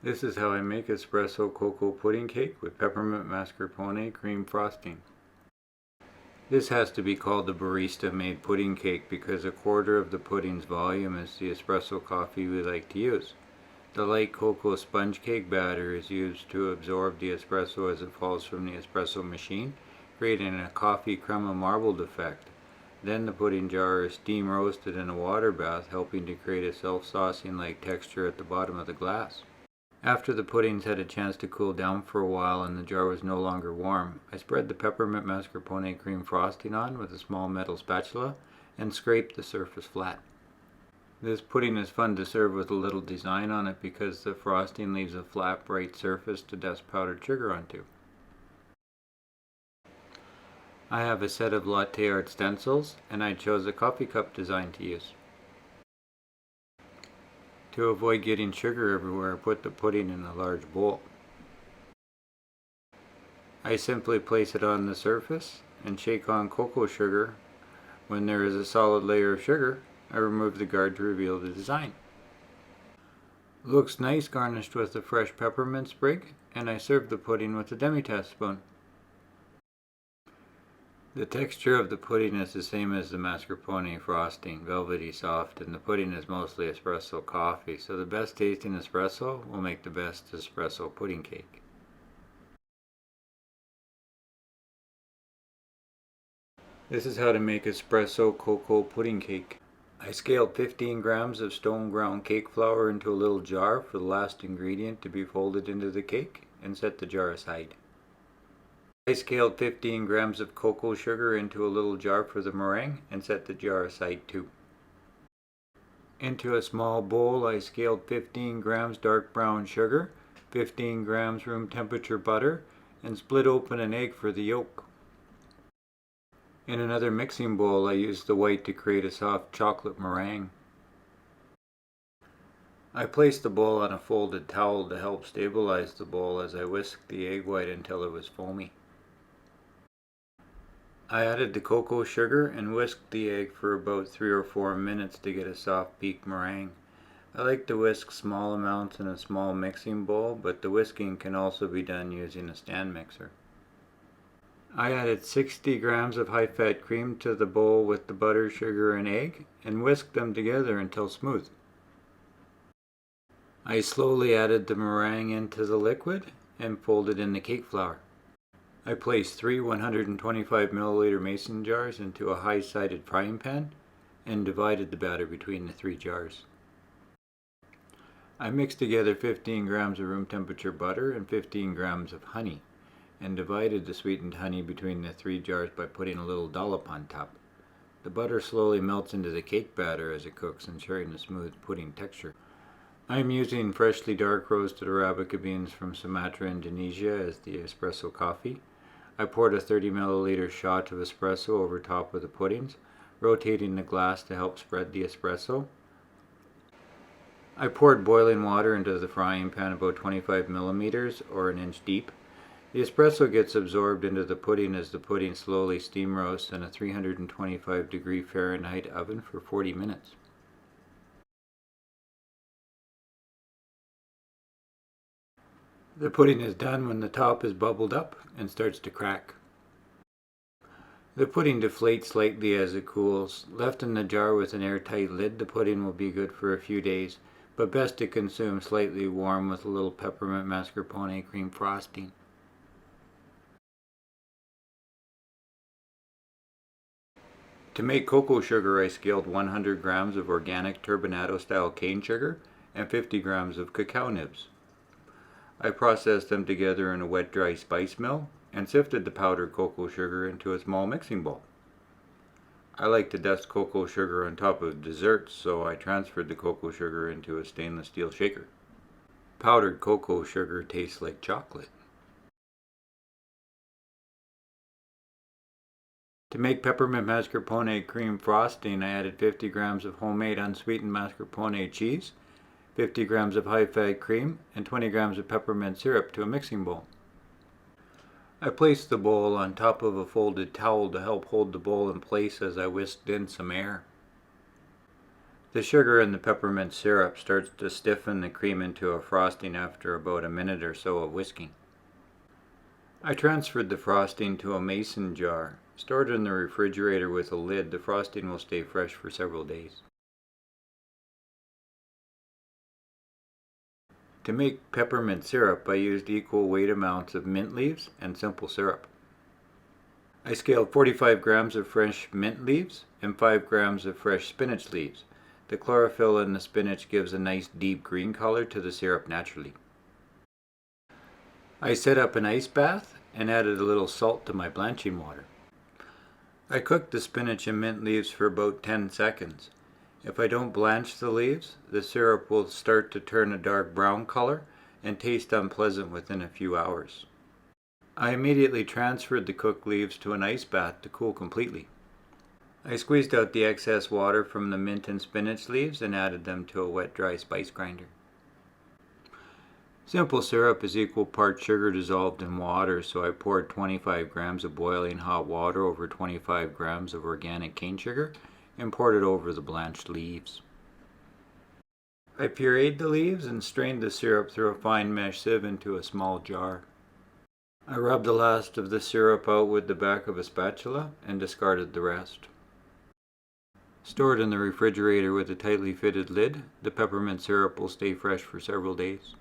This is how I make espresso cocoa pudding cake with peppermint mascarpone cream frosting. This has to be called the barista made pudding cake because a quarter of the pudding's volume is the espresso coffee we like to use. The light cocoa sponge cake batter is used to absorb the espresso as it falls from the espresso machine, creating a coffee crema marbled effect. Then the pudding jar is steam roasted in a water bath, helping to create a self-saucing like texture at the bottom of the glass. After the puddings had a chance to cool down for a while and the jar was no longer warm, I spread the peppermint mascarpone cream frosting on with a small metal spatula and scraped the surface flat. This pudding is fun to serve with a little design on it because the frosting leaves a flat, bright surface to dust powdered sugar onto. I have a set of latte art stencils, and I chose a coffee cup design to use. To avoid getting sugar everywhere, I put the pudding in a large bowl. I simply place it on the surface and shake on cocoa sugar. When there is a solid layer of sugar, I remove the guard to reveal the design. Looks nice garnished with a fresh peppermint sprig, and I serve the pudding with a demi-tasse spoon. The texture of the pudding is the same as the mascarpone frosting, velvety soft, and the pudding is mostly espresso coffee, so the best tasting espresso will make the best espresso pudding cake. This is how to make espresso cocoa pudding cake. I scaled 15 grams of stone ground cake flour into a little jar for the last ingredient to be folded into the cake and set the jar aside. I scaled 15 grams of cocoa sugar into a little jar for the meringue and set the jar aside too. Into a small bowl I scaled 15 grams dark brown sugar, 15 grams room temperature butter, and split open an egg for the yolk. In another mixing bowl I used the white to create a soft chocolate meringue. I placed the bowl on a folded towel to help stabilize the bowl as I whisked the egg white until it was foamy. I added the cocoa sugar and whisked the egg for about 3 or 4 minutes to get a soft peak meringue. I like to whisk small amounts in a small mixing bowl, but the whisking can also be done using a stand mixer. I added 60 grams of high-fat cream to the bowl with the butter, sugar, and egg, and whisked them together until smooth. I slowly added the meringue into the liquid and folded in the cake flour. I placed 3 125 milliliter mason jars into a high-sided frying pan and divided the batter between the 3 jars. I mixed together 15 grams of room temperature butter and 15 grams of honey and divided the sweetened honey between the 3 jars by putting a little dollop on top. The butter slowly melts into the cake batter as it cooks, ensuring a smooth pudding texture. I am using freshly dark roasted Arabica beans from Sumatra, Indonesia as the espresso coffee. I poured a 30 milliliter shot of espresso over top of the puddings, rotating the glass to help spread the espresso. I poured boiling water into the frying pan about 25 millimeters or an inch deep. The espresso gets absorbed into the pudding as the pudding slowly steam roasts in a 325 degree Fahrenheit oven for 40 minutes. The pudding is done when the top is bubbled up and starts to crack. The pudding deflates slightly as it cools. Left in the jar with an airtight lid, the pudding will be good for a few days, but best to consume slightly warm with a little peppermint mascarpone cream frosting. To make cocoa sugar, I scaled 100 grams of organic turbinado style cane sugar and 50 grams of cacao nibs. I processed them together in a wet dry spice mill and sifted the powdered cocoa sugar into a small mixing bowl. I like to dust cocoa sugar on top of desserts, so I transferred the cocoa sugar into a stainless steel shaker. Powdered cocoa sugar tastes like chocolate. To make peppermint mascarpone cream frosting, I added 50 grams of homemade unsweetened mascarpone cheese, 50 grams of high-fat cream, and 20 grams of peppermint syrup to a mixing bowl. I placed the bowl on top of a folded towel to help hold the bowl in place as I whisked in some air. The sugar in the peppermint syrup starts to stiffen the cream into a frosting after about a minute or so of whisking. I transferred the frosting to a mason jar. Stored in the refrigerator with a lid, the frosting will stay fresh for several days. To make peppermint syrup, I used equal weight amounts of mint leaves and simple syrup. I scaled 45 grams of fresh mint leaves and 5 grams of fresh spinach leaves. The chlorophyll in the spinach gives a nice deep green color to the syrup naturally. I set up an ice bath and added a little salt to my blanching water. I cooked the spinach and mint leaves for about 10 seconds. If I don't blanch the leaves, the syrup will start to turn a dark brown color and taste unpleasant within a few hours. I immediately transferred the cooked leaves to an ice bath to cool completely. I squeezed out the excess water from the mint and spinach leaves and added them to a wet dry spice grinder. Simple syrup is equal parts sugar dissolved in water, so I poured 25 grams of boiling hot water over 25 grams of organic cane sugar and poured it over the blanched leaves. I pureed the leaves and strained the syrup through a fine mesh sieve into a small jar. I rubbed the last of the syrup out with the back of a spatula and discarded the rest. Stored in the refrigerator with a tightly fitted lid, the peppermint syrup will stay fresh for several days.